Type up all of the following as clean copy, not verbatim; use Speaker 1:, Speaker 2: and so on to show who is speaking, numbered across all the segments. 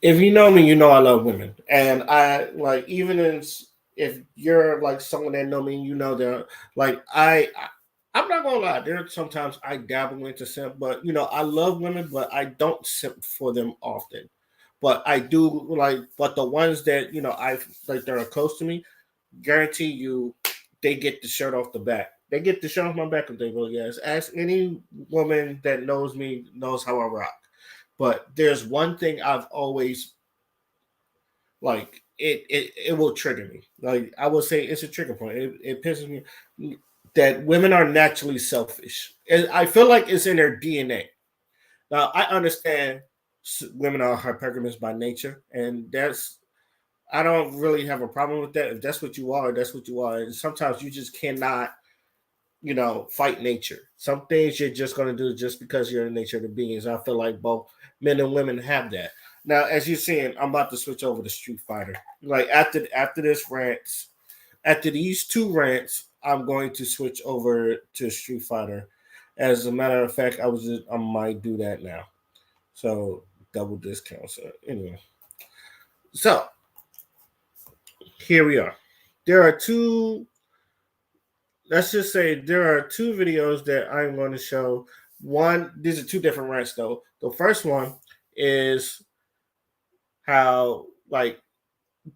Speaker 1: If you know me, you know I love women, and I like even if you're like someone that know me, you know that like I'm not gonna lie. There are sometimes I dabble into simp, but I love women, but I don't simp for them often. But I do like, but the ones that I like that are close to me, guarantee you, they get the shirt off the back. They get the shirt off my back if they go yes. Ask any woman that knows me knows how I rock. But there's one thing I've always like it will trigger me. Like I will say it's a trigger point. It pisses me that women are naturally selfish. And I feel like it's in their DNA. Now I understand women are hypergamous by nature, and that's I don't really have a problem with that. If that's what you are, that's what you are. And sometimes you just cannot, fight nature. Some things you're just gonna do just because you're in nature of the beings. I feel like both men and women have that. Now, as you're seeing, I'm about to switch over to Street Fighter. Like after this rants, after these two rants, I'm going to switch over to Street Fighter. As a matter of fact, I might do that now. So double discount. So anyway, so here we are. There are two. Let's just say there are two videos that I'm going to show. One, these are two different rants though. The first one is how like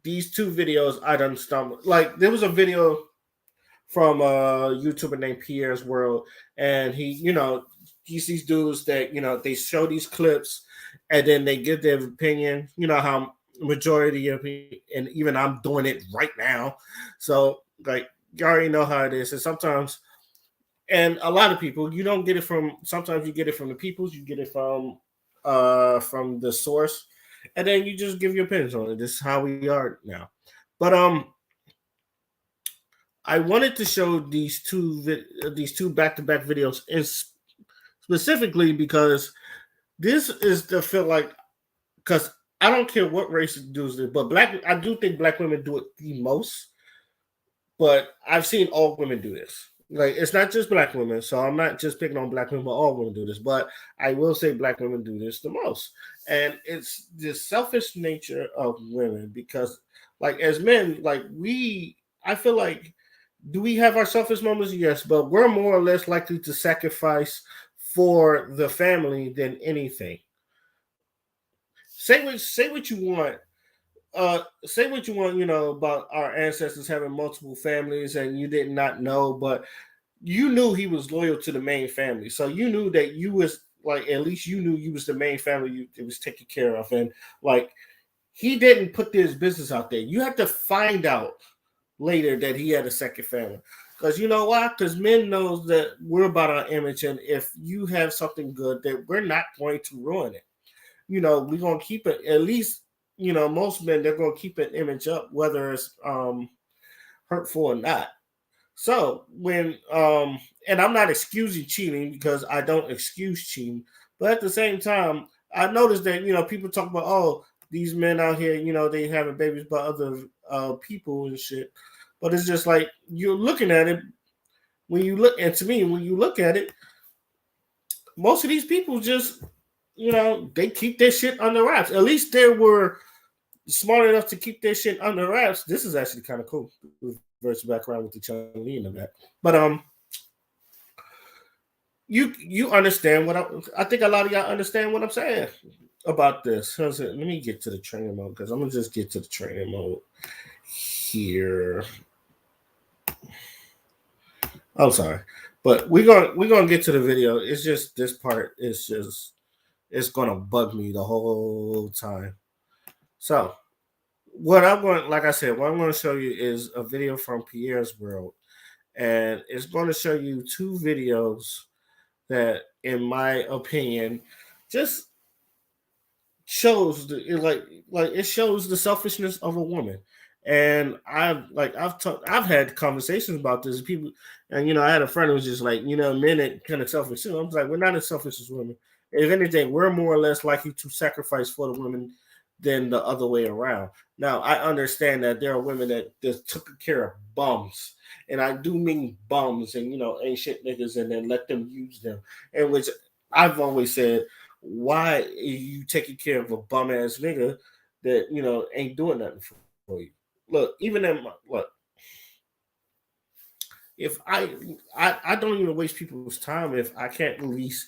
Speaker 1: these two videos I done stumbled. Like there was a video from a YouTuber named Pierre's World, and he's these dudes that they show these clips, and then they give their opinion. You know how majority of and even I'm doing it right now, so like you already know how it is, and sometimes. And a lot of people, you don't get it from. Sometimes you get it from the peoples, you get it from the source, and then you just give your opinions on it. This is how we are now. But I wanted to show these two back to back videos, and specifically because this is the feel like because I don't care what race does it, but I do think black women do it the most. But I've seen all women do this. Like it's not just black women, so I'm not just picking on black women, but all women do this. But I will say black women do this the most, and it's the selfish nature of women because, like as men, I feel like, do we have our selfish moments? Yes, but we're more or less likely to sacrifice for the family than anything. Say what you want, say what you want, about our ancestors having multiple families and you did not know, but you knew he was loyal to the main family. So you knew that you was like at least you knew you was the main family it was taken care of. And like he didn't put his business out there. You have to find out later that he had a second family. Because you know why? Because men knows that we're about our image, and if you have something good, that we're not going to ruin it. We're gonna keep it at least. Most men they're gonna keep an image up, whether it's hurtful or not. So when and I'm not excusing cheating because I don't excuse cheating, but at the same time, I noticed that people talk about these men out here, they having babies by other people and shit. But it's just like you're looking at it when you look, and to me, when you look at it, most of these people just they keep their shit under wraps. At least they were smart enough to keep their shit under wraps. This is actually kind of cool. Reverse background with the Chun Li in the back. But you understand I think a lot of y'all understand what I'm saying about this. Let me get to the training mode because I'm gonna just get to the training mode here. I'm sorry, but we're gonna get to the video. It's just this part is just it's gonna bug me the whole time. So what I'm going, like I said, what I'm going to show you is a video from Pierre's World, and it's going to show you two videos that, in my opinion, just shows it shows the selfishness of a woman. And I've had conversations about this people, and I had a friend who was just like, men are kind of selfish too. I was like, we're not as selfish as women. If anything, we're more or less likely to sacrifice for the women than the other way around. Now, I understand that there are women that just took care of bums, and I do mean bums and ain't shit niggas, and then let them use them. And which I've always said, why are you taking care of a bum ass nigga that ain't doing nothing for you? Look, even in look, if I don't even waste people's time if I can't at least,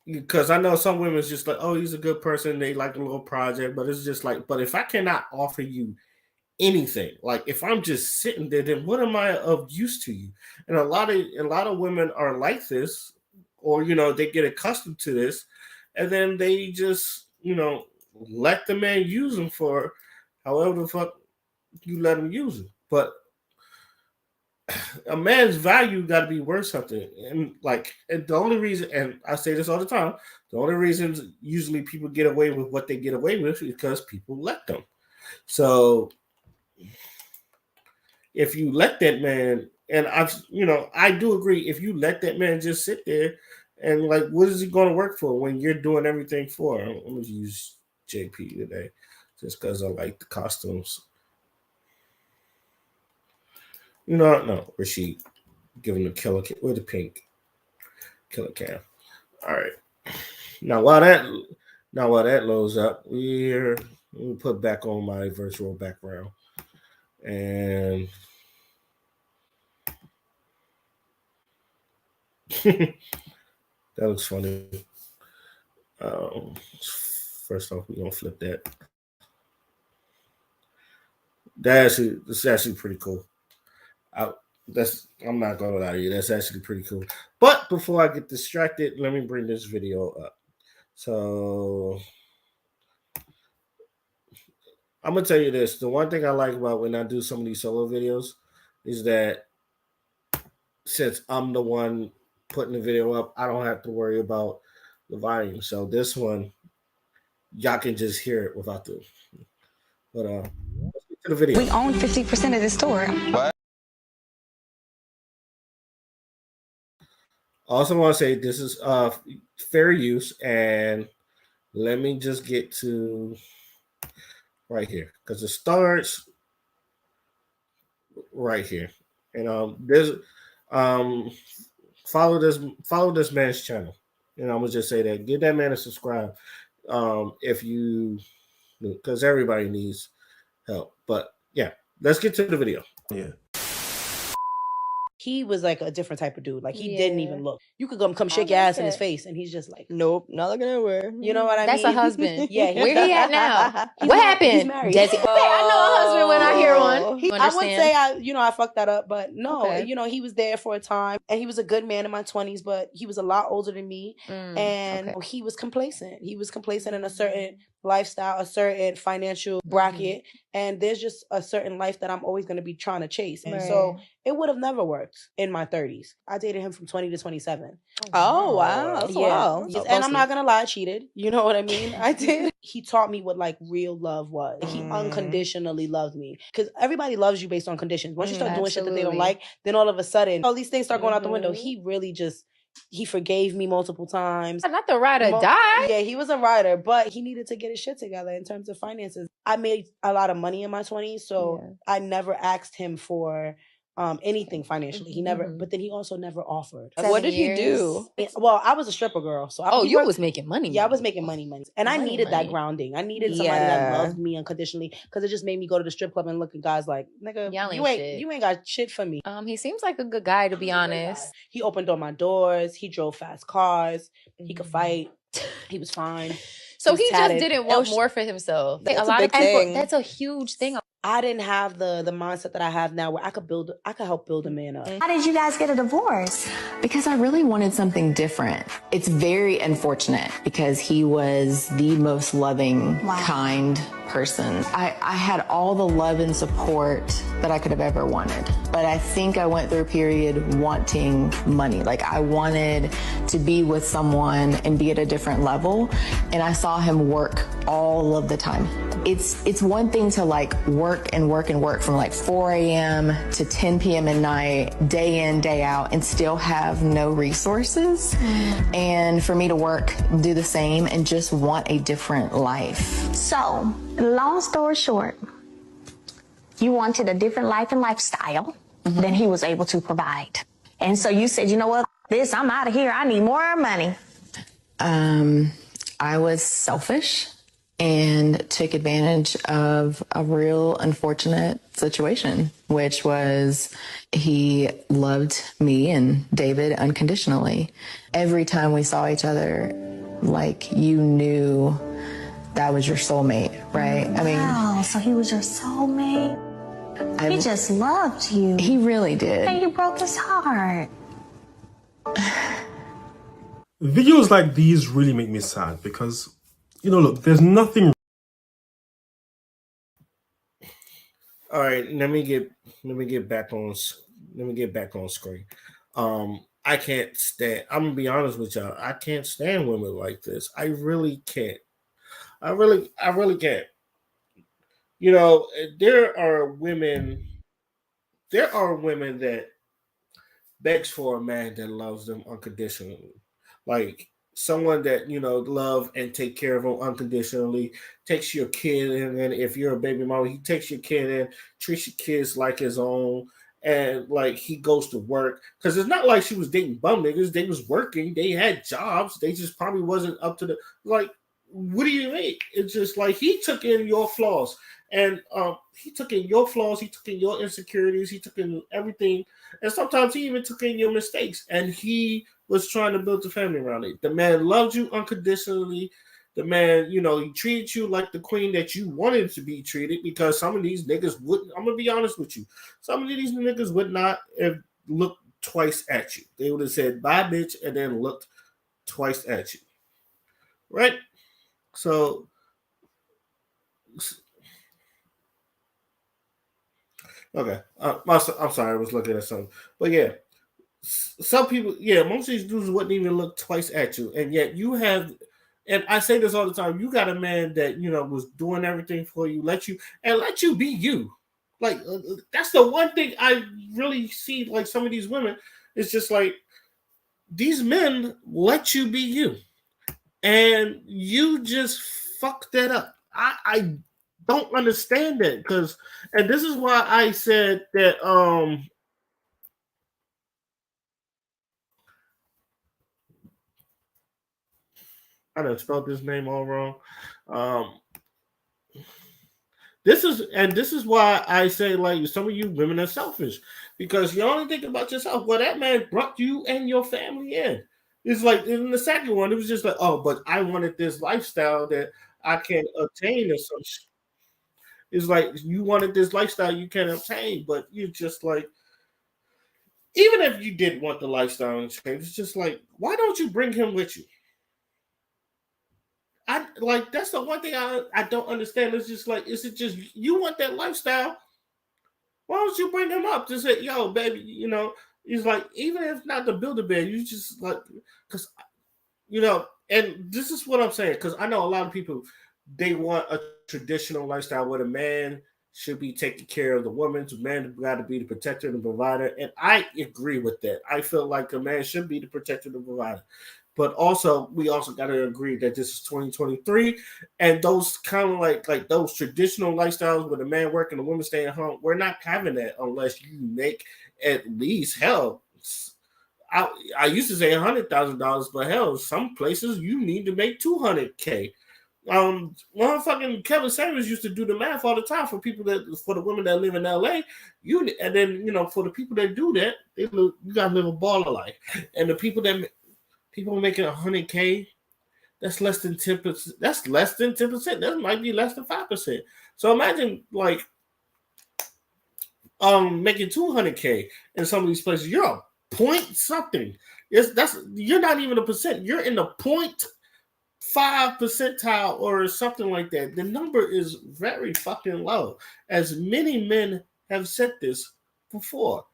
Speaker 1: because I know some women's just like, oh, he's a good person, they like a little project, but it's just like, but if I cannot offer you anything, like if I'm just sitting there, then what am I of use to you? And a lot of women are like this, or they get accustomed to this, and then they just let the man use them for however the fuck you let him use it. But a man's value got to be worth something, and the only reason, and I say this all the time, the only reasons usually people get away with what they get away with is because people let them. So if you let that man, and I do agree, if you let that man just sit there and like, what is he going to work for when you're doing everything for him? I'm going to use JP today just because I like the costumes. No, Rashid, give him the killer with the pink killer cam. All right. Now while that loads up, let me put back on my virtual background, and that looks funny. First off, we're gonna flip that. This is actually pretty cool. I'm not gonna lie to you, that's actually pretty cool. But before I get distracted, let me bring this video up. So I'm gonna tell you this. The one thing I like about when I do some of these solo videos is that since I'm the one putting the video up, I don't have to worry about the volume. So this one, y'all can just hear it without the. But let's get to the video.
Speaker 2: We own 50% of the store.
Speaker 3: What?
Speaker 1: Also, want to say this is fair use, and let me just get to right here because it starts right here, and there's follow this man's channel, and I'm gonna just say that give that man a subscribe, if you, because everybody needs help. But yeah, let's get to the video. Yeah.
Speaker 4: He was like a different type of dude. Like he didn't even look. You could come shake your ass in his face, and he's just like,
Speaker 5: nope, not looking anywhere.
Speaker 4: You know what I
Speaker 6: That's
Speaker 4: mean?
Speaker 6: a husband.
Speaker 4: Yeah.
Speaker 6: Where he at now? What happened?
Speaker 4: He's married.
Speaker 6: Desi. I know a husband when I hear one.
Speaker 4: I wouldn't say I fucked that up, but no,
Speaker 6: Okay.
Speaker 4: he was there for a time, and he was a good man in my 20s, but he was a lot older than me, and he was complacent. He was complacent in a certain lifestyle, a certain financial bracket, and there's just a certain life that I'm always going to be trying to chase, and so it would have never worked in my 30s. I dated him from 20 to 27.
Speaker 5: Oh, wow. That's wild.
Speaker 4: Yes, and I'm not going to lie, I cheated. You know what I mean? I did. He taught me what like real love was. He unconditionally loved me. Because everybody loves you based on conditions. Once you start doing shit that they don't like, then all of a sudden, all these things start going out the window. He really he forgave me multiple times.
Speaker 6: Not the ride or die.
Speaker 4: Yeah, he was a rider, but he needed to get his shit together in terms of finances. I made a lot of money in my 20s, so I never asked him for anything financially. He never, but then he also never offered.
Speaker 5: What did he do?
Speaker 4: Well, I was a stripper girl, so
Speaker 6: you was making money.
Speaker 4: Yeah, I was making money, and I needed that grounding. I needed somebody that loved me unconditionally, because it just made me go to the strip club and look at guys like, nigga, you ain't got shit for me.
Speaker 6: He seems like a good guy, to be honest.
Speaker 4: He opened all my doors. He drove fast cars. He could fight. He was fine.
Speaker 6: So he just didn't want more for himself.
Speaker 5: That's a lot of people.
Speaker 6: That's a huge thing.
Speaker 4: I didn't have the mindset that I have now, where I could help build a man up.
Speaker 2: How did you guys get a divorce?
Speaker 7: Because I really wanted something different. It's very unfortunate because he was the most loving, kind person. I had all the love and support that I could have ever wanted. But I think I went through a period wanting money. Like I wanted to be with someone and be at a different level. And I saw him work all of the time. It's one thing to like work and work and work from like 4 a.m. to 10 p.m. at night, day in, day out, and still have no resources. And for me to work, do the same, and just want a different life.
Speaker 2: So, long story short, you wanted a different life and lifestyle than he was able to provide. And so you said, you know what, I'm out of here. I need more money.
Speaker 7: I was selfish and took advantage of a real unfortunate situation, which was he loved me and David unconditionally. Every time we saw each other, like, you knew that was your soulmate, right?
Speaker 2: Wow, so he was your soulmate? He just loved you.
Speaker 7: He really did.
Speaker 2: And you broke his heart.
Speaker 3: Videos like these really make me sad because, look, there's nothing.
Speaker 1: All right, let me get back on screen. I can't stand. I'm gonna be honest with y'all. I can't stand women like this. I really can't. I really can't. There are women that begs for a man that loves them unconditionally, like someone that love and take care of them unconditionally, takes your kid, and then if you're a baby mama, he takes your kid and treats your kids like his own, and like he goes to work, because it's not like she was dating bum niggas. They was working, they had jobs, they just probably wasn't up to the, like, what do you mean? It's just like he took in your flaws, and he took in your flaws, he took in your insecurities, he took in everything, and sometimes he even took in your mistakes, and he was trying to build a family around it. The man loved you unconditionally. The man, he treated you like the queen that you wanted to be treated, because some of these niggas wouldn't. I'm gonna be honest with you. Some of these niggas would not have looked twice at you. They would have said bye, bitch, and then looked twice at you. Right? So, okay. I'm sorry, I was looking at something. But yeah, some people, most of these dudes wouldn't even look twice at you. And yet you have, and I say this all the time, you got a man that, was doing everything for you, let you be you. Like, that's the one thing I really see, like, some of these women, it's just like, these men let you be you. And you just fucked that up. I don't understand that, and this is why I said that I done spelled this name all wrong. This is why I say, like, some of you women are selfish, because you only think about yourself. Well, that man brought you and your family in. It's like in the second one, it was just like, oh, but I wanted this lifestyle that I can't obtain, or some shit. It's like, you wanted this lifestyle you can't obtain, but you're just like, even if you did want the lifestyle and change, it's just like, why don't you bring him with you? That's the one thing I don't understand. It's just like, is it just you want that lifestyle? Why don't you bring him up to say, yo, baby, he's like, even if not to build a bed, you just like, because, and this is what I'm saying, because I know a lot of people, they want a traditional lifestyle where the man should be taking care of the woman. The man got to be the protector and the provider. And I agree with that. I feel like a man should be the protector and the provider. But also, we also got to agree that this is 2023, and those kind of like those traditional lifestyles where the man working, the woman staying home, we're not having that unless you make at least, hell, I used to say $100,000, but hell, some places you need to make $200K. Motherfucking Kevin Samuels used to do the math all the time for the women that live in LA. And then for the people that do that, you gotta live a baller life, and the people making $100K, that's less than 10%. That's less than 10%. That might be less than 5%. So imagine like making $200K in some of these places. You're a point something. You're not even a percent. You're in the 0.5 percentile or something like that. The number is very fucking low, as many men have said this before.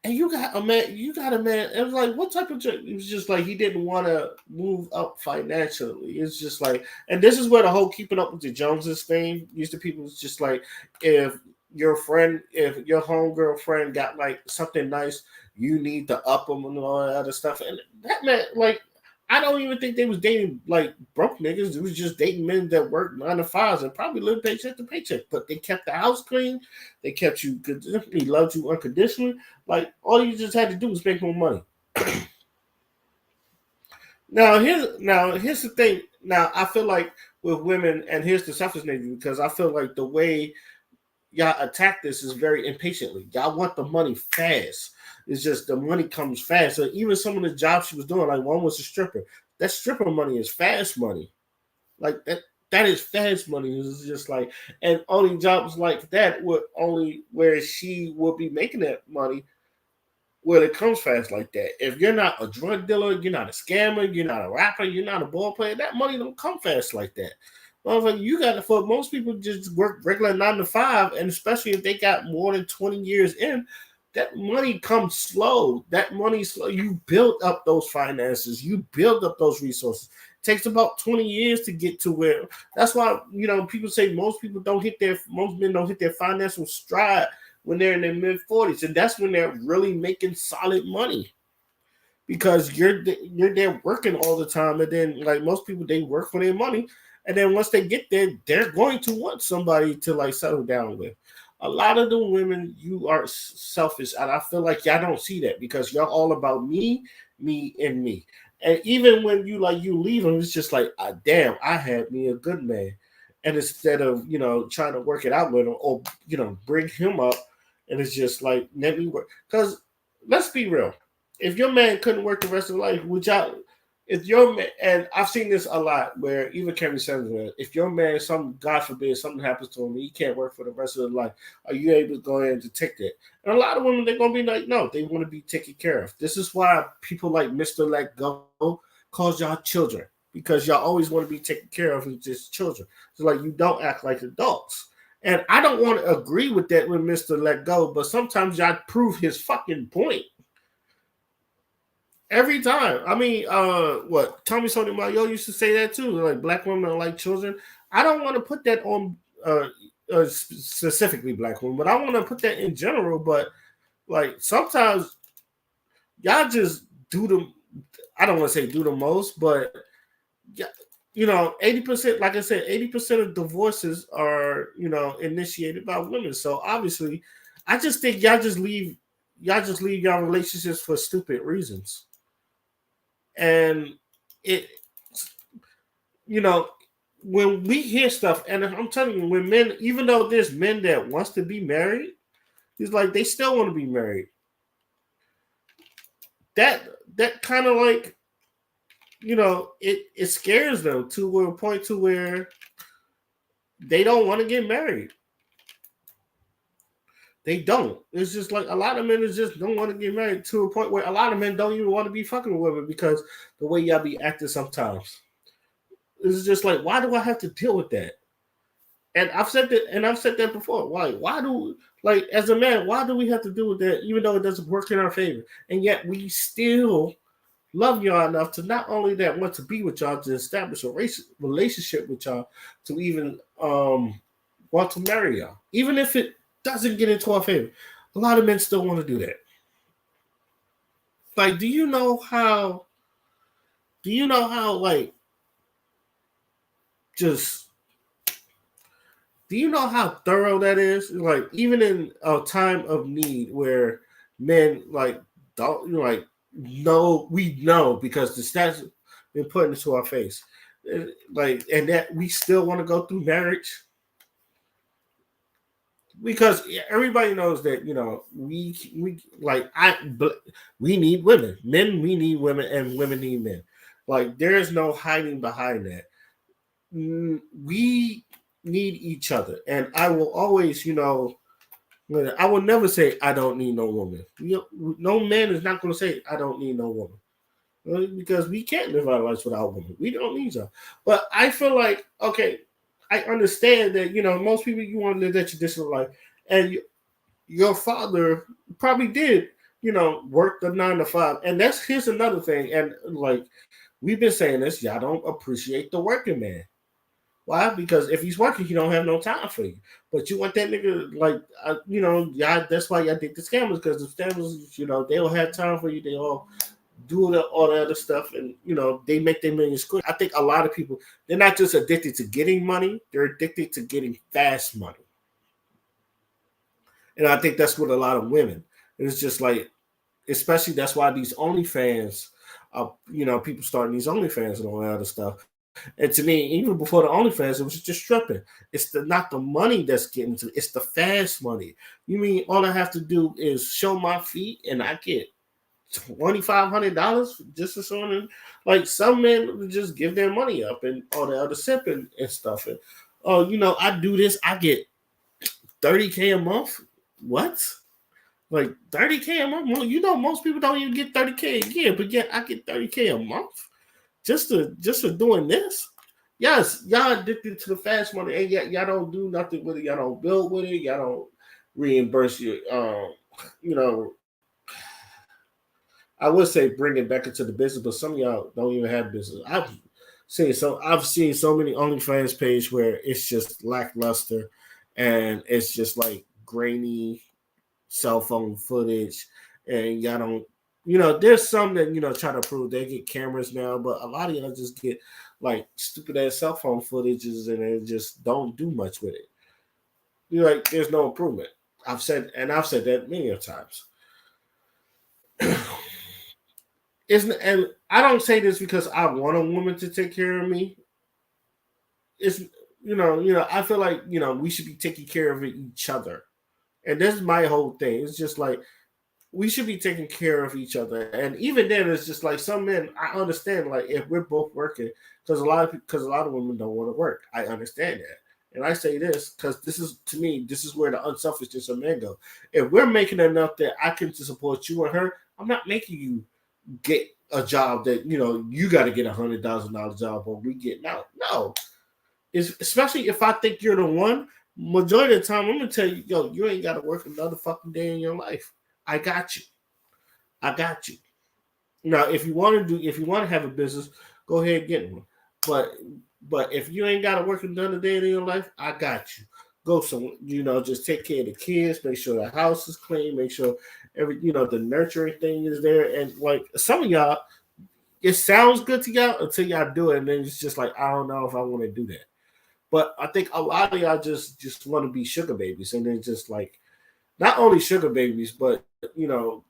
Speaker 1: And you got a man. It was like, what type of job? It was just like, he didn't want to move up financially. It's just like, and this is where the whole keeping up with the Joneses thing used to people. It's just like, if your homegirl friend got like something nice, you need to up them and all that other stuff. And that man, like, I don't even think they was dating like broke niggas. It was just dating men that worked 9 to 5s and probably lived paycheck to paycheck. But they kept the house clean. They kept you good. They loved you unconditionally. Like, all you just had to do was make more money. Here's the thing. Now I feel like with women, and here's the selfish nature, because I feel like the way y'all attack this is very impatiently. Y'all want the money fast. It's just the money comes fast. So even some of the jobs she was doing, like one was a stripper. That stripper money is fast money. Like that is fast money. It's just like, and only jobs like that would only where she would be making that money where it comes fast like that. If you're not a drug dealer, you're not a scammer, you're not a rapper, you're not a ball player, that money don't come fast like that. Well, you got to, for most people, just work regular 9 to 5, and especially if they got more than 20 years in, that money comes slow. That money slow. You build up those finances, you build up those resources. It takes about 20 years to get to where. That's why people say most men don't hit their financial stride when they're in their mid-40s, and that's when they're really making solid money, because you're there working all the time, and then like most people, they work for their money, and then once they get there, they're going to want somebody to like settle down with. A lot of the women, you are selfish, and I feel like y'all don't see that because y'all all about me, me, and me. And even when you leave them, it's just like, damn, I had me a good man. And instead of trying to work it out with him, or bring him up, and it's just like, let me work. Because let's be real, if your man couldn't work the rest of his life, would y'all? If your man, and I've seen this a lot, where even Kevin Sanders, if your man, God forbid, something happens to him, and he can't work for the rest of his life, are you able to go ahead and take that? And a lot of women, they're gonna be like, no, they want to be taken care of. This is why people like Mr. Let Go calls y'all children, because y'all always want to be taken care of as just children. It's like, you don't act like adults. And I don't want to agree with that with Mr. Let Go, but sometimes y'all prove his fucking point. Every time. I mean, what Tommy Sotomayor used to say that too. Like, black women are like children. I don't want to put that on specifically black women, but I want to put that in general. But like, sometimes y'all just do the. I don't want to say do the most, but 80%. Like I said, 80% of divorces are initiated by women. So obviously, I just think y'all just leave y'all relationships for stupid reasons. And it, when we hear stuff, and I'm telling you, when men, even though there's men that wants to be married, it's like they still want to be married. That kind of like, it scares them to a point to where they don't want to get married. They don't. It's just like a lot of men just don't want to get married, to a point where a lot of men don't even want to be fucking with women because the way y'all be acting sometimes. It's just like, why do I have to deal with that? And I've said that before. Why do, like, as a man, why do we have to deal with that, even though it doesn't work in our favor? And yet we still love y'all enough to not only that want to be with y'all, to establish a relationship with y'all, to even want to marry y'all, even if it doesn't get into our favor. A lot of men still want to do that. Like, do you know how like, just, do you know how thorough that is? Like, even in a time of need where men like don't know, we know because the stats been put into our face, like, and that we still want to go through marriage. Because everybody knows that we need women, we need women, and women need men. Like, there is no hiding behind that. We need each other, and I will always, I will never say I don't need no woman. No man is not going to say I don't need no woman, because we can't live our lives without women. We don't need her. But I feel like, okay, I understand that, most people, you want to live that traditional life, and your father probably did, work the 9 to 5. And here's another thing. And like, we've been saying this, y'all don't appreciate the working man. Why? Because if he's working, he don't have no time for you. But you want that nigga, like, y'all, that's why y'all think the scammers, because the scammers, they'll have time for you. They all do all the other stuff, and they make their millions quick. I think a lot of people, they're not just addicted to getting money, they're addicted to getting fast money. And I think that's what a lot of women, it's just like, especially that's why these OnlyFans people starting these OnlyFans and all that other stuff. And to me, even before the OnlyFans, it was just stripping. It's not the money that's getting to, it's the fast money. You mean all I have to do is show my feet and I get $2,500 just for showing? Like some men would just give their money up and all the other sipping and stuff. And I do this, I get $30K a month. What? Like $30K a month? Well, most people don't even get $30K a year, but yet I get $30K a month just for doing this. Yes, y'all addicted to the fast money, and yet y'all don't do nothing with it. Y'all don't build with it. Y'all don't reimburse your, I would say bring it back into the business, but some of y'all don't even have business. I've seen so many OnlyFans page where it's just lackluster, and it's just like grainy cell phone footage, and y'all don't. There's some that try to prove they get cameras now, but a lot of y'all just get like stupid ass cell phone footages and they just don't do much with it. There's no improvement. I've said that many times. And I don't say this because I want a woman to take care of me. It's I feel like we should be taking care of each other, and this is my whole thing. It's just like we should be taking care of each other. And even then, it's just like some men, I understand, like if we're both working, because a lot of women don't want to work. I understand that. And I say this because this is where the unselfishness of men go. If we're making enough that I can support you and her, I'm not making you get a job that, you got to get $100,000 job or we getting out. No. Especially if I think you're the one, majority of the time, I'm going to tell you, you ain't got to work another fucking day in your life. I got you. Now, if you want to have a business, go ahead and get one. But if you ain't got to work another day in your life, I got you. Go somewhere, just take care of the kids, make sure the house is clean, make sure the nurturing thing is there. And like some of y'all, it sounds good to y'all until y'all do it, and then it's just like, I don't know if I want to do that. But I think a lot of y'all just want to be sugar babies, and then just like not only sugar babies, but y'all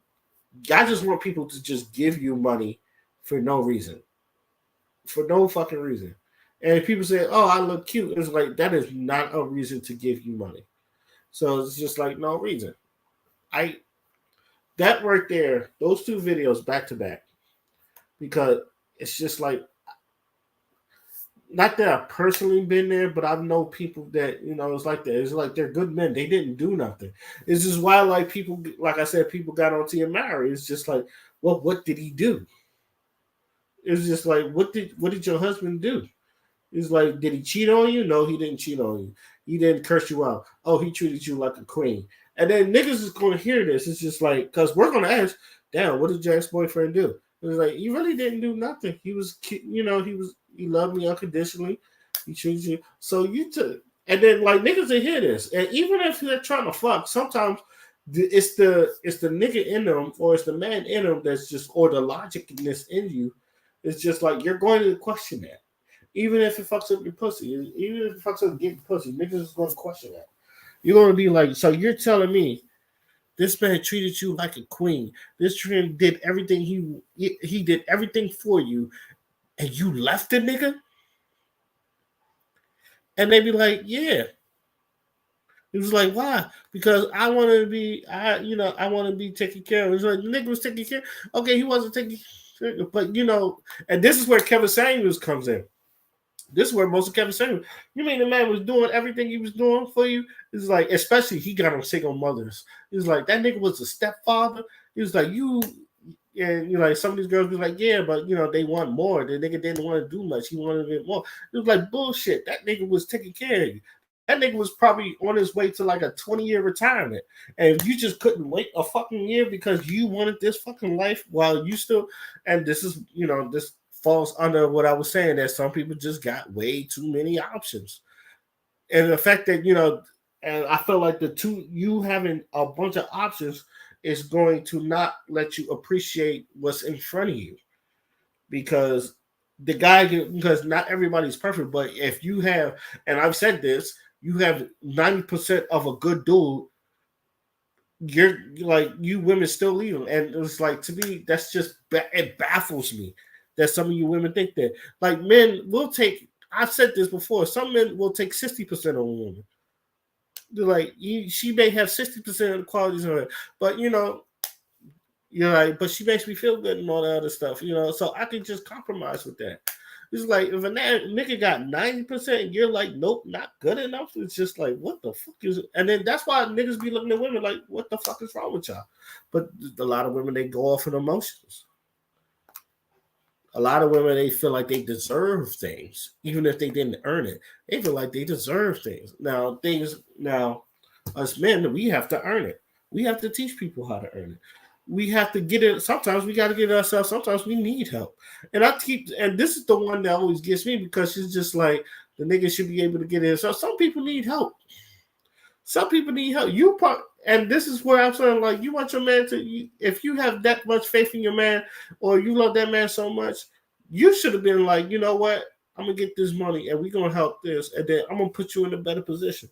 Speaker 1: just want people to just give you money for no reason. For no fucking reason. And if people say, oh, I look cute, it's like that is not a reason to give you money. So it's just like no reason. That right there, those two videos back to back, because it's just like, not that I've personally been there, but I know people that, it's like that. It's like they're good men. They didn't do nothing. It's just why, like, people, like I said, people got onto your marriage. It's just like, well, what did he do? It's just like, what did your husband do? It's like, did he cheat on you? No, he didn't cheat on you. He didn't curse you out. Oh, he treated you like a queen. And then niggas is going to hear this. It's just like, because we're going to ask, damn, what did your ex-boyfriend do? It was like, he really didn't do nothing. He was, he loved me unconditionally. He treated you. So you took, and then like niggas will hear this. And even if they're trying to fuck, sometimes it's the nigga in them, or it's the man in them that's just, or the logicness in you. It's just like, you're going to question that. Even if it fucks up your pussy, even if it fucks up getting pussy, niggas is going to question that. You're going to be like, so you're telling me this man treated you like a queen. This man did everything, he did everything for you, and you left the nigga? And they be like, yeah. He was like, why? Because I want to be, I want to be taken care of. It's like, the nigga was taking care. Okay, he wasn't taking care, but and this is where Kevin Samuels comes in. This is where most of Kevin Samuels, you mean the man was doing everything he was doing for you? It's like, especially he got on single mothers. It's like, that nigga was a stepfather. He was like, and like some of these girls be like, yeah, but they want more. The nigga didn't want to do much. He wanted a bit more. It was like bullshit. That nigga was taking care of you. That nigga was probably on his way to like a 20-year retirement. And you just couldn't wait a fucking year because you wanted this fucking life while you still, and this is, this falls under what I was saying, that some people just got way too many options. And the fact that, and I feel like you having a bunch of options is going to not let you appreciate what's in front of you. Because because not everybody's perfect, but if you have, and I've said this, you have 90% of a good dude, you're like, you women still leave them, and it's like, to me, that's just it baffles me that some of you women think that, like, men will take. I've said this before. Some men will take 60% of a woman. They're like, she may have 60% of the qualities of her, but you're like, but she makes me feel good and all that other stuff, so I can just compromise with that. It's like, if a nigga got 90%, you're like, nope, not good enough. It's just like, what the fuck is it? And then that's why niggas be looking at women like, what the fuck is wrong with y'all? But a lot of women, they go off in emotions. A lot of women, they feel like they deserve things, even if they didn't earn it. They feel like they deserve things. Now, us men, we have to earn it. We have to teach people how to earn it. We have to get it. Sometimes we got to get it ourselves. Sometimes we need help. And this is the one that always gets me, because she's just like, the nigga should be able to get it. So some people need help. Some people need help. And this is where I'm saying, like, you want your man to, if you have that much faith in your man, or you love that man so much, you should have been like, you know what? I'm going to get this money and we're going to help this. And then I'm going to put you in a better position.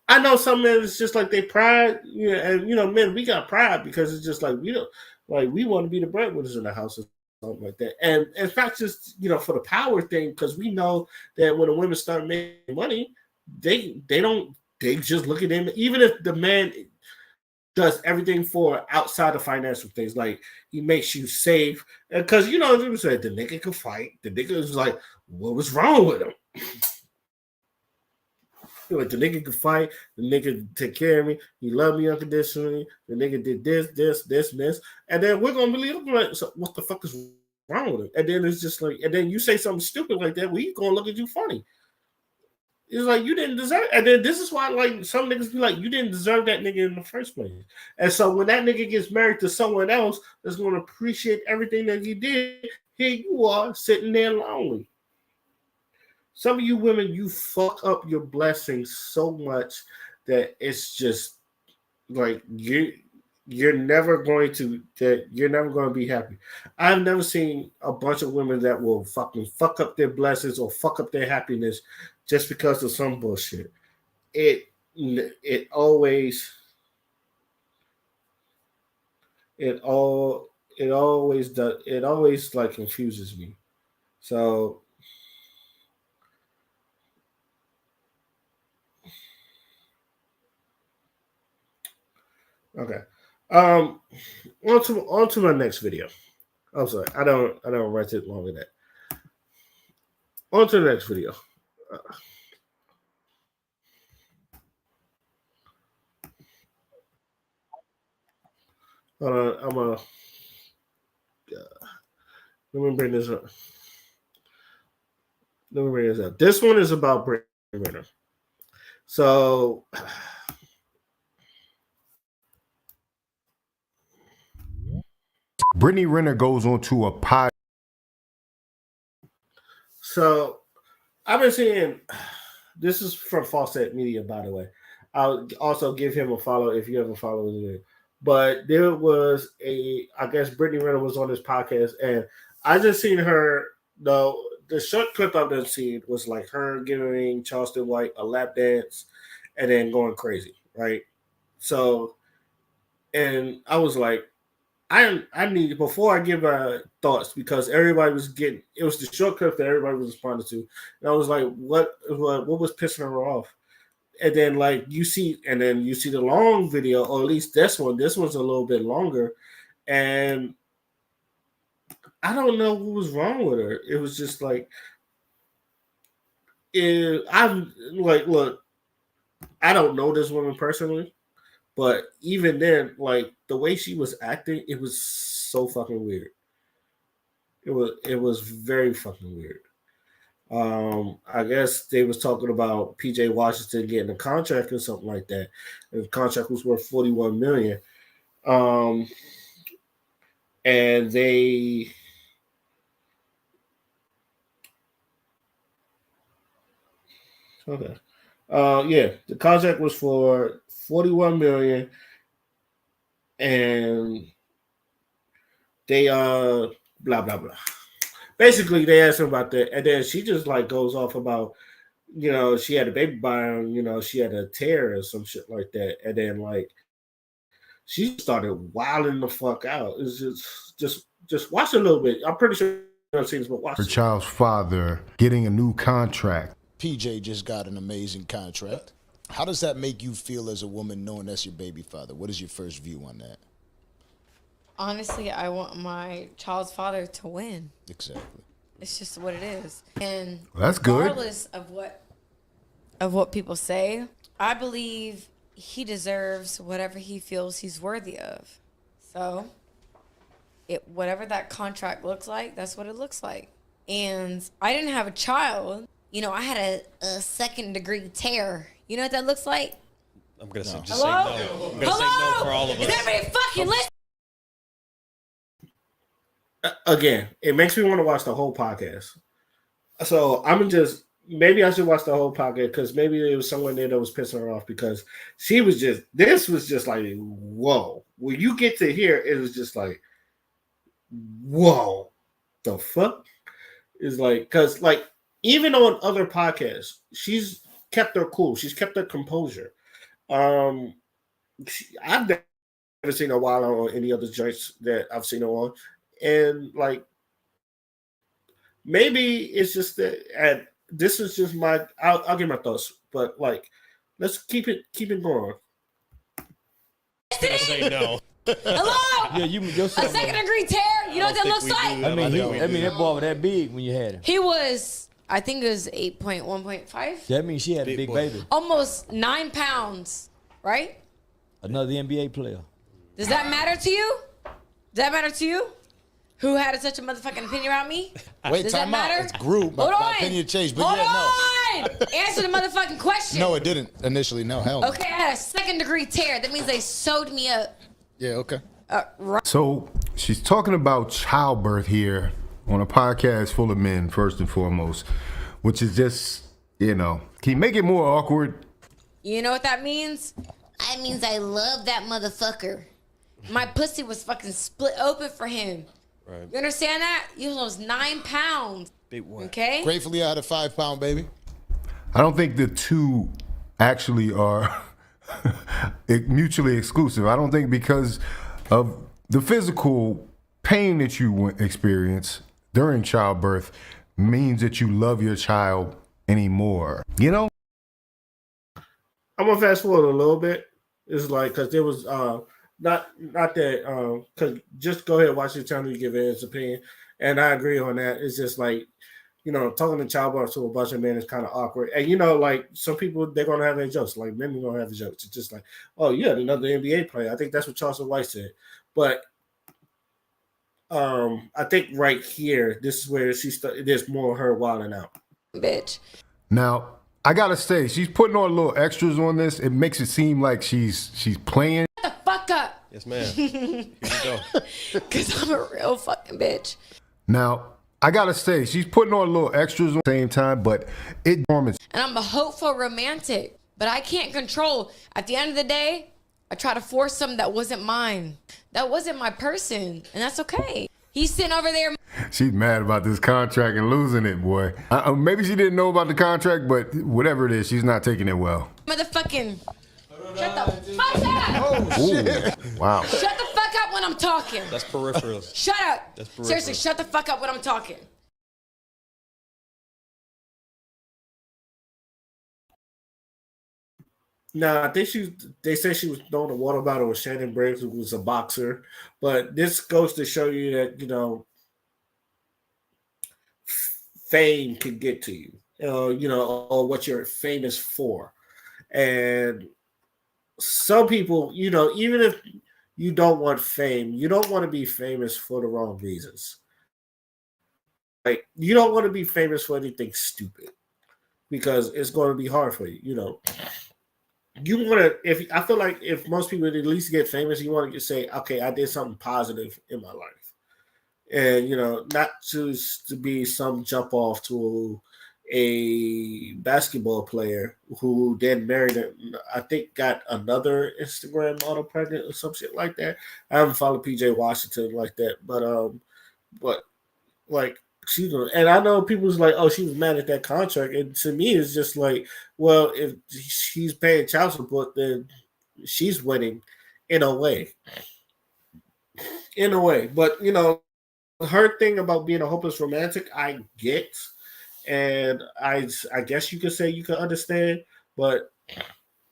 Speaker 1: I know some men, it's just like they pride, and men, we got pride because it's just like, we want to be the breadwinners in the house or something like that. And it's not just, for the power thing, because we know that when the women start making money, they just look at them, even if the man does everything for outside of financial things, like he makes you save, because they say the nigga can fight. The nigga is like, what was wrong with him? Like, the nigga could fight, the nigga take care of me, he loved me unconditionally, the nigga did this, and then we're gonna believe him. Like, so what the fuck is wrong with him? And then it's just like, and then you say something stupid like that, well, he's gonna look at you funny. It's like, you didn't deserve, and then this is why, like, some niggas be like, you didn't deserve that nigga in the first place. And so when that nigga gets married to someone else that's gonna appreciate everything that he did, here you are sitting there lonely. Some of you women, you fuck up your blessings so much that it's just like, you're never going to be happy. I've never seen a bunch of women that will fucking fuck up their blessings or fuck up their happiness just because of some bullshit. It always like confuses me. So okay. On to my next video. I'm sorry. I don't write it longer than that. On to the next video. Let me bring this up. This one is about Brittany Renner. So
Speaker 8: Brittany Renner goes on to a pod.
Speaker 1: So I've been seeing, this is from Fawcett Media, by the way. I'll also give him a follow if you ever follow him. But there was I guess Brittany Renner was on this podcast, and I just seen her, the short clip I've been seeing was like her giving Charleston White a lap dance and then going crazy, right? So, and I was like, I need, before I give thoughts, because everybody was getting, it was the short clip that everybody was responding to, and I was like, what was pissing her off? And then you see the long video, or at least this one's a little bit longer, and I don't know what was wrong with her. It was just like, I'm like, look, I don't know this woman personally, but even then, like, the way she was acting, it was so fucking weird. It was very fucking weird. I guess they was talking about PJ Washington getting a contract or something like that. And the contract was worth $41 million. And they the contract was for $41 million, and they blah blah blah. Basically, they asked her about that, and then she just like goes off about you know, she had a baby by him, you know, she had a tear or some shit like that. And then like she started wilding the fuck out. It's just watch a little bit. I'm pretty sure I've seen this, but watch
Speaker 8: Her
Speaker 1: it.
Speaker 8: child's father getting a new contract.
Speaker 9: PJ just got an amazing contract. How does that make you feel as a woman knowing that's your baby father? What is your first view on that?
Speaker 10: Honestly, I want my child's father to win.
Speaker 9: Exactly.
Speaker 10: It's just what it is. And
Speaker 8: Well, that's good.
Speaker 10: regardless of what people say, I believe he deserves whatever he feels he's worthy of. So, whatever that contract looks like, that's what it looks like. And I didn't have a child. You know, I had a second-degree tear. You know what that looks like?
Speaker 11: I'm going to just
Speaker 10: Hello?
Speaker 11: say no. I'm going to say no for all of
Speaker 10: Is
Speaker 11: us.
Speaker 10: everybody fucking listening?
Speaker 1: Again, it makes me want to watch the whole podcast. So I'm just maybe I should watch the whole podcast because maybe there was someone there that was pissing her off because this was just like whoa. When you get to here, it was just like whoa, the fuck is like because like even on other podcasts, she's kept her cool. She's kept her composure. I've never seen her wild on any other joints that I've seen her on. And like maybe it's just that and this is just I'll give my thoughts, but like let's keep it going.
Speaker 11: I'm going to say no.
Speaker 10: Hello?
Speaker 12: Yeah, your son.
Speaker 10: A second-degree tear? You know what that looks like?
Speaker 12: I mean, that boy was that big when you had him.
Speaker 10: He was, I think it was 8.1.5.
Speaker 12: That means she had a big baby.
Speaker 10: Almost 9 pounds, right?
Speaker 12: Another NBA player.
Speaker 10: Does that matter to you? Does that matter to you? Who had such a motherfucking opinion about me?
Speaker 9: Wait,
Speaker 10: Does
Speaker 9: time
Speaker 10: that
Speaker 9: out.
Speaker 10: matter?
Speaker 9: It's grew. My opinion changed, but
Speaker 10: Hold
Speaker 9: yeah,
Speaker 10: on! Answer the motherfucking question.
Speaker 9: no. No, it didn't initially. No, hell no.
Speaker 10: Okay, I had a second-degree tear. That means they sewed me up.
Speaker 9: Yeah, okay.
Speaker 10: Right.
Speaker 8: So she's talking about childbirth here on a podcast full of men, first and foremost, which is just, can you make it more awkward?
Speaker 10: You know what that means? That means I love that motherfucker. My pussy was fucking split open for him.
Speaker 11: Right.
Speaker 10: You understand that? You lost 9 pounds.
Speaker 11: Big one.
Speaker 10: Okay?
Speaker 9: Gratefully, I had a 5-pound baby.
Speaker 8: I don't think the two actually are mutually exclusive. I don't think because of the physical pain that you experience during childbirth means that you love your child anymore. I'm
Speaker 1: gonna fast forward a little bit. It's like because there was not that because just go ahead and watch the channel, you give it his opinion, and I agree on that. It's just like talking to childbirth to a bunch of men is kind of awkward, and like some people they're gonna have their jokes, like men are gonna have the jokes. It's just like, oh, you had another NBA player. I think that's what Charleston White said, but I think right here this is where there's more of her wilding out.
Speaker 10: Bitch.
Speaker 8: Now, I gotta say, she's putting on little extras on this. It makes it seem like she's playing.
Speaker 10: Shut the fuck up.
Speaker 11: Yes, ma'am. Here you go.
Speaker 10: Because I'm a real fucking bitch.
Speaker 8: Now, I gotta say, she's putting on little extras at the same time, but it performance.
Speaker 10: And I'm a hopeful romantic, but I can't control. At the end of the day, I try to force something that wasn't mine. That wasn't my person, and that's okay. He's sitting over there.
Speaker 8: She's mad about this contract and losing it, boy. Maybe she didn't know about the contract, but whatever it is, she's not taking it well.
Speaker 10: Motherfucking. Shut the fuck up.
Speaker 8: Oh, shit. Wow.
Speaker 10: Shut the fuck up when I'm talking.
Speaker 11: That's peripheral.
Speaker 10: Shut up.
Speaker 11: That's peripheral.
Speaker 10: Seriously, shut the fuck up when I'm talking.
Speaker 1: No, I think they said she was throwing a water bottle with Shannon Briggs, who was a boxer. But this goes to show you that, fame can get to you, or what you're famous for. And some people, even if you don't want fame, you don't want to be famous for the wrong reasons. Like, you don't want to be famous for anything stupid because it's going to be hard for you, You want to, I feel like if most people at least get famous, you want to say, okay, I did something positive in my life. And, not just to be some jump off to a basketball player who then married, I think got another Instagram model pregnant or some shit like that. I haven't followed PJ Washington like that, but like And I know people's like, oh, she was mad at that contract, and to me, it's just like, well, if she's paying child support, then she's winning, in a way. In a way, but her thing about being a hopeless romantic, I get, and I guess you could say you can understand, but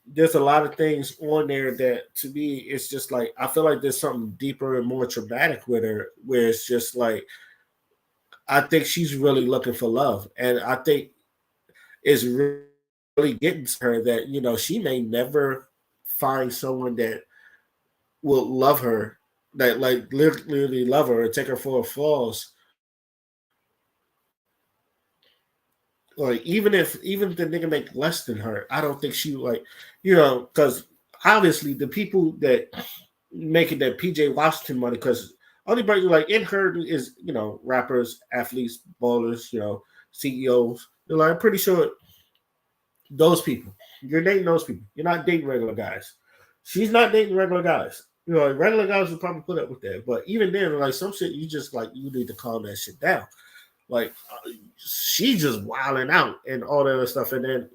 Speaker 1: there's a lot of things on there that to me it's just like I feel like there's something deeper and more traumatic with her, where it's just like I think she's really looking for love, and I think it's really getting to her that she may never find someone that will love her, that like literally love her and take her for her flaws. Like even if the nigga make less than her, I don't think she like, because obviously the people that making that PJ Washington money, because only but like in her is rappers, athletes, ballers, CEOs. They're like, I'm pretty sure those people. You're dating those people. You're not dating regular guys. She's not dating regular guys. Regular guys would probably put up with that. But even then, like some shit, you just like you need to calm that shit down. Like she just wilding out and all that other stuff. And then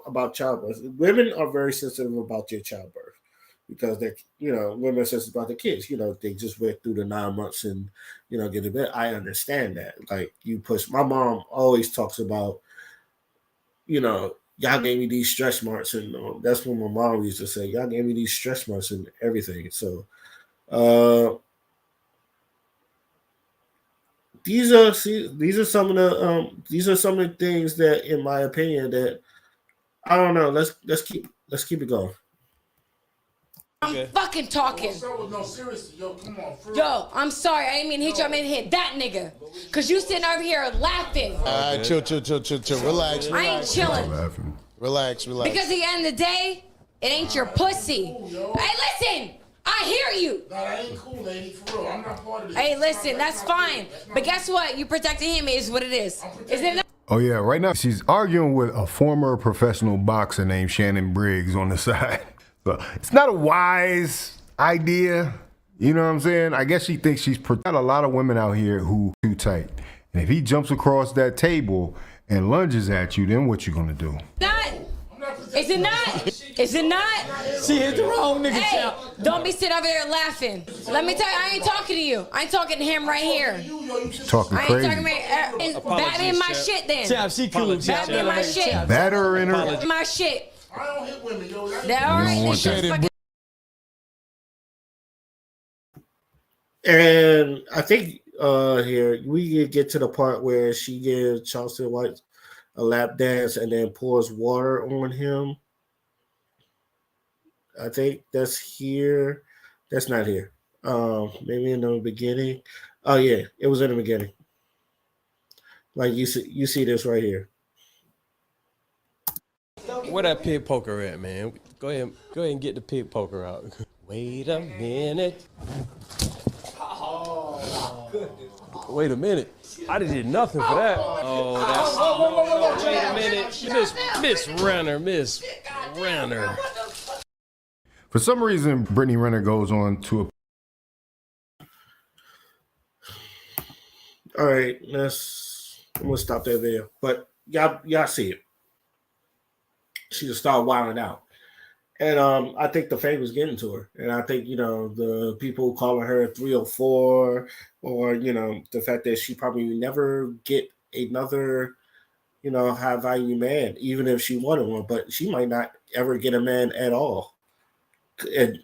Speaker 1: about childbirth, women are very sensitive about their childbirth because they, women are sensitive about their kids. They just went through the 9 months and get a bit. I understand that. Like you push. My mom always talks about, y'all gave me these stretch marks, and that's what my mom used to say. Y'all gave me these stretch marks and everything. So, these are some of the things that, in my opinion, that I don't know. Let's keep it going.
Speaker 10: I'm fucking talking.
Speaker 13: No, seriously, yo, come on.
Speaker 10: Yo, I'm sorry. I didn't mean to hit you. I meant to hit that nigga. Cause you sitting over here laughing.
Speaker 9: Chill. Relax.
Speaker 10: I ain't chilling.
Speaker 9: Relax.
Speaker 10: Because at the end of the day, it ain't your pussy. Hey, listen. I hear you.
Speaker 13: Nah, that ain't cool, lady. For real, I'm not part of this.
Speaker 10: Hey, listen. That's fine. But guess what? You protecting him is what it is. Isn't it?
Speaker 8: Oh yeah, right now she's arguing with a former professional boxer named Shannon Briggs on the side. So it's not a wise idea. You know what I'm saying? I guess she thinks she's got a lot of women out here who too tight. And if he jumps across that table and lunges at you, then what you gonna do?
Speaker 10: Is it not? Is it not?
Speaker 12: She hit the wrong nigga.
Speaker 10: Hey, don't be sitting over there laughing. Let me tell you, I ain't talking to you. I ain't talking to him right here.
Speaker 8: Talking
Speaker 10: I ain't
Speaker 8: crazy.
Speaker 10: talking about bat me in my shit then.
Speaker 12: Chap, she cool.
Speaker 10: Bat me in my shit.
Speaker 8: Batter in her.
Speaker 10: My shit.
Speaker 13: I don't hit women, yo.
Speaker 10: That all right? This shit's fucking.
Speaker 1: And I think here we get to the part where she gives Charleston White a lap dance and then pours water on him. I think that's here. That's not here. Maybe in the beginning. Oh yeah, it was in the beginning. Like you see this right here.
Speaker 11: Where that pig poker at, man? Go ahead and get the pig poker out. Wait a minute. Wait a minute. I did nothing for that. Oh, that's. Wait a minute. Miss Renner.
Speaker 8: For some reason, Brittany Renner goes on to a.
Speaker 1: All right, I'm gonna stop that there. But y'all see it. She just started wilding out. And I think the fame was getting to her. And I think, the people calling her 304 or, the fact that she probably never get another, high value man, even if she wanted one, but she might not ever get a man at all. And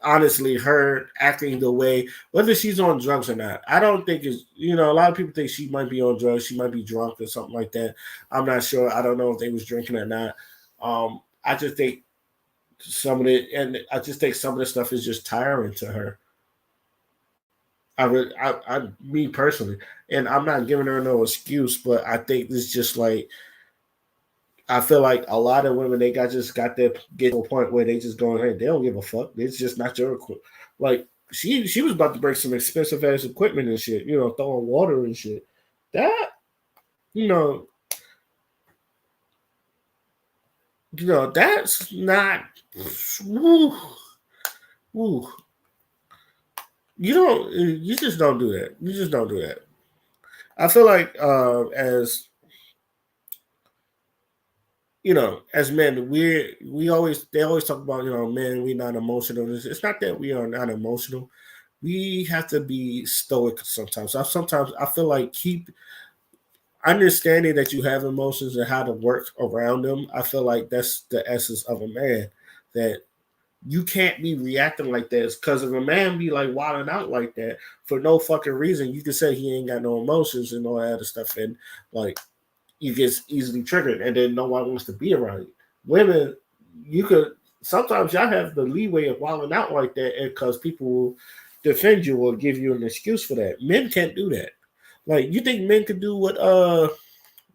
Speaker 1: honestly, her acting the way, whether she's on drugs or not, I don't think it's, a lot of people think she might be on drugs. She might be drunk or something like that. I'm not sure. I don't know if they was drinking or not. I just think some of the stuff is just tiring to her. Me personally, and I'm not giving her no excuse, but I think it's just like I feel like a lot of women they got to get to a point where they just going, hey, they don't give a fuck. It's just not your equipment. Like she was about to break some expensive ass equipment and shit, throwing water and shit. That that's not. Woo. You just don't do that. You just don't do that. I feel like as as men, we always they always talk about men, we're not emotional. It's not that we are not emotional. We have to be stoic sometimes. Sometimes I feel like keep understanding that you have emotions and how to work around them. I feel like that's the essence of a man. That you can't be reacting like that. Because if a man be like wilding out like that for no fucking reason, you can say he ain't got no emotions and all that other stuff, and like you get easily triggered, and then no one wants to be around you. Women, you could sometimes y'all have the leeway of wilding out like that, because people will defend you or give you an excuse for that. Men can't do that. Like, you think men could do what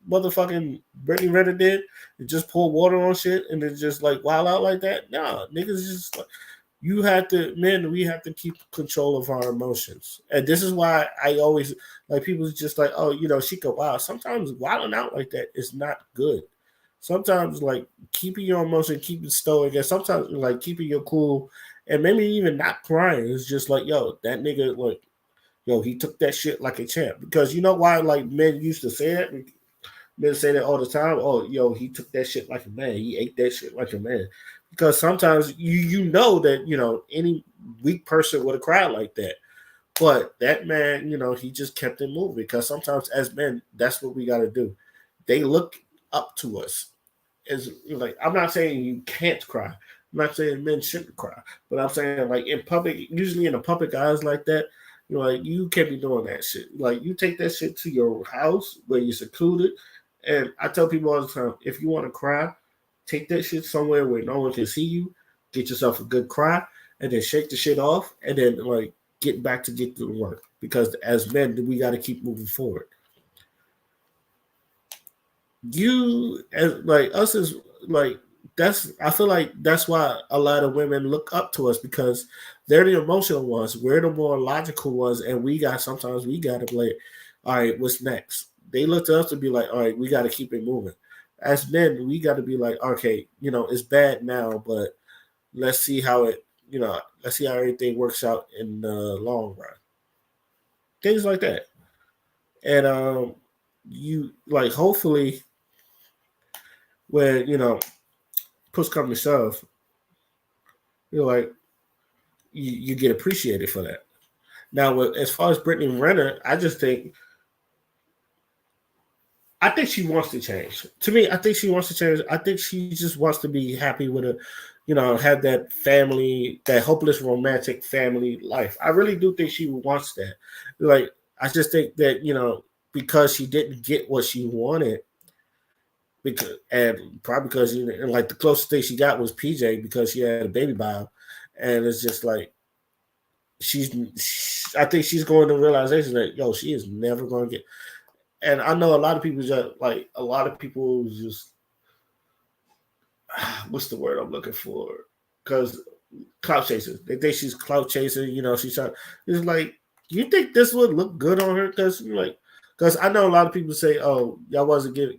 Speaker 1: motherfucking Brittany Renner did and just pour water on shit and then just like wild out like that? Nah, niggas just like, you have to, men, we have to keep control of our emotions. And this is why I always like people just like, oh, she could wild. Sometimes wilding out like that is not good. Sometimes like keeping your emotion, keeping stoic, and sometimes like keeping your cool and maybe even not crying is just like, yo, that nigga, like, yo, he took that shit like a champ. Because you know why, like, men used to say that? Men say that all the time. Oh, yo, he took that shit like a man. He ate that shit like a man. Because sometimes you know that, any weak person would have cried like that. But that man, he just kept it moving. Because sometimes as men, that's what we got to do. They look up to us. It's like, I'm not saying you can't cry. I'm not saying men shouldn't cry. But I'm saying, like, in public, usually in the public eyes like that, like, you can't be doing that shit. Like, you take that shit to your house where you're secluded. And I tell people all the time, if you want to cry, take that shit somewhere where no one can see you, get yourself a good cry, and then shake the shit off, and then like get to work. Because as men, we got to keep moving forward. You as like us is like that's I feel like that's why a lot of women look up to us, because they're the emotional ones, we're the more logical ones, and sometimes we gotta play, all right, what's next? They look to us to be like, all right, we gotta keep it moving. As men, we gotta be like, okay, it's bad now, but let's see how let's see how everything works out in the long run. Things like that. And you like hopefully when push come to shove, you're like you get appreciated for that. Now, as far as Brittany Renner, I think she wants to change. To me, I think she wants to change. I think she just wants to be happy with have that family, that hopeless romantic family life. I really do think she wants that. Like, I just think that because she didn't get what she wanted, and probably because like the closest thing she got was PJ because she had a baby by him, and it's just like I think she's going to realization that she is never going to get. And I know a lot of people just what's the word I'm looking for? Because clout chasers, they think she's clout chaser. She's trying. It's like, you think this would look good on her? Because I know a lot of people say, oh, y'all wasn't getting,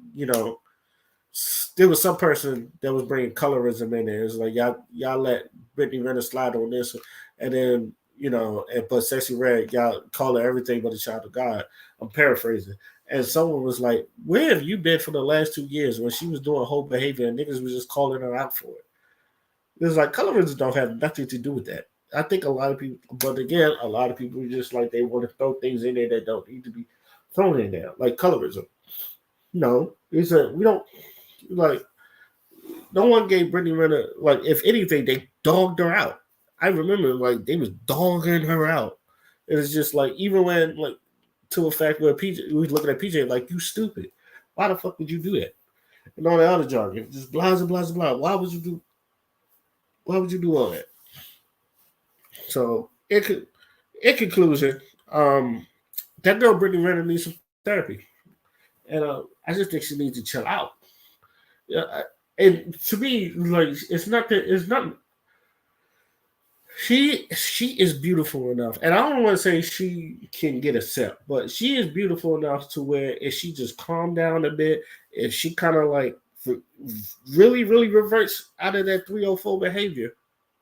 Speaker 1: there was some person that was bringing colorism in there. It's like y'all let Brittany Renner slide on this, and then but Sexy Red, y'all call her everything but a child of God. I'm paraphrasing. And someone was like, "Where have you been for the last 2 years when she was doing whole behavior and niggas was just calling her out for it?" It's like colorism don't have nothing to do with that. I think a lot of people, but again, a lot of people just like they want to throw things in there that don't need to be thrown in there, like colorism. No, we don't like. No one gave Brittany Renner, like, if anything, they dogged her out. I remember like they was dogging her out. It was just like, even when like, to a fact where PJ, we was looking at PJ like, you stupid. Why the fuck would you do that? And all the other jargon, just blah blah blah blah. Why would you do all that? So in conclusion, that girl Brittany Renner needs some therapy, and I just think she needs to chill out. Yeah, and to me, like, it's not that it's not. She is beautiful enough, and I don't want to say she can get a sip, but she is beautiful enough to where if she just calm down a bit, if she kind of like really reverts out of that 304 behavior,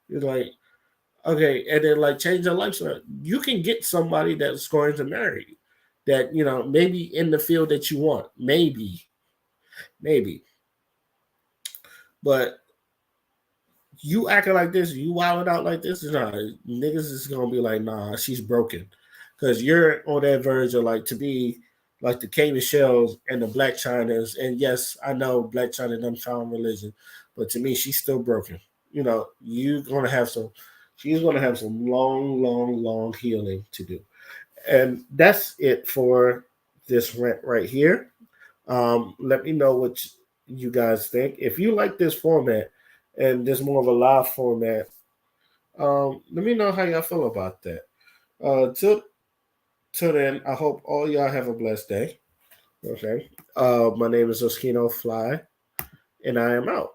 Speaker 1: it's like, okay, and then like change her lifestyle, you can get somebody that's going to marry you, that, you know, maybe in the field that you want, maybe, but you acting like this, you wilding out like this, nah, niggas is gonna be like, nah, she's broken, because you're on that verge of like to be like the K Michelle's and the Black Chinas, and yes, I know Black China done found religion, but to me, she's still broken. You know, she's gonna have some long healing to do, and that's it for this rant right here. Let me know what you guys think. If you like this format and this more of a live format, let me know how y'all feel about that. Till then, I hope all y'all have a blessed day. Okay. My name is Oskino Fly, and I am out.